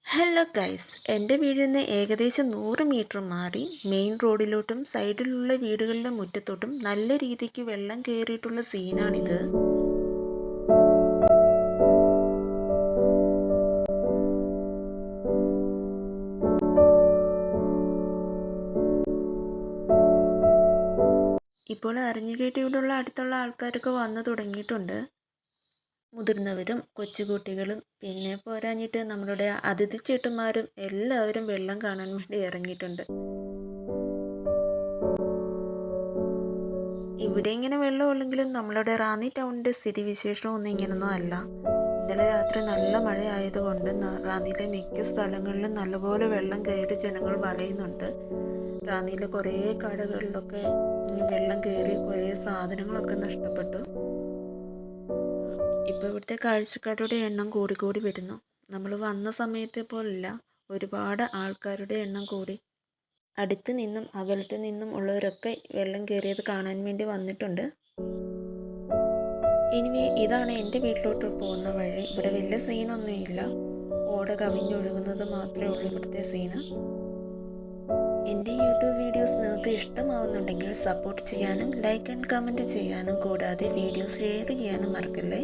Hello guys, എൻ്റെ വീടിൽ നിന്ന് ഏകദേശം 100 മീറ്റർ മാറി മെയിൻ റോഡിലോട്ടും സൈഡിലുള്ള വീടുകളുടെ മുറ്റത്തോട്ടും നല്ല രീതിക്ക് വെള്ളം കയറിയിട്ടുള്ള സീനാണിത്. ഇപ്പോൾ അറിഞ്ഞുകേട്ട് ഇവിടെയുള്ള അടുത്തുള്ള ആൾക്കാരൊക്കെ വന്നു തുടങ്ങിയിട്ടുണ്ട്. മുതിർന്നവരും കൊച്ചുകുട്ടികളും പിന്നെ പോരാഞ്ഞിട്ട് നമ്മളുടെ അതിഥി ചേട്ടന്മാരും എല്ലാവരും വെള്ളം കാണാൻ വേണ്ടി ഇറങ്ങിയിട്ടുണ്ട്. ഇവിടെ ഇങ്ങനെ വെള്ളമുള്ളെങ്കിലും നമ്മളുടെ റാന്നി ടൗണിൻ്റെ സ്ഥിതിവിശേഷമൊന്നും ഇങ്ങനൊന്നും അല്ല. ഇന്നലെ രാത്രി നല്ല മഴയായതുകൊണ്ട് റാന്നിയിലെ മിക്ക സ്ഥലങ്ങളിലും നല്ലപോലെ വെള്ളം കയറി ജനങ്ങൾ വലയുന്നുണ്ട്. റാന്നിയിലെ കുറേ കടകളിലൊക്കെ വെള്ളം കയറി കുറേ സാധനങ്ങളൊക്കെ നഷ്ടപ്പെട്ടു. ഇപ്പോൾ ഇവിടുത്തെ കാഴ്ചക്കാരുടെ എണ്ണം കൂടി വരുന്നു. നമ്മൾ വന്ന സമയത്തെ പോലല്ല, ഒരുപാട് ആൾക്കാരുടെ എണ്ണം കൂടി. അടുത്ത് നിന്നും അകലത്ത് നിന്നും ഉള്ളവരൊക്കെ വെള്ളം കയറിയത് കാണാൻ വേണ്ടി വന്നിട്ടുണ്ട്. ഇനി ഇതാണ് എൻ്റെ വീട്ടിലോട്ട് പോകുന്ന വഴി. ഇവിടെ വലിയ സീനൊന്നുമില്ല, ഓട കവിഞ്ഞൊഴുകുന്നത് മാത്രമേ ഉള്ളൂ ഇവിടുത്തെ സീന്. എൻ്റെ യൂട്യൂബ് വീഡിയോസ് നിങ്ങൾക്ക് ഇഷ്ടമാവുന്നുണ്ടെങ്കിൽ സപ്പോർട്ട് ചെയ്യാനും ലൈക്ക് ആൻഡ് കമൻറ്റ് ചെയ്യാനും കൂടാതെ വീഡിയോസ് ഷെയർ ചെയ്യാനും മറക്കല്ലേ.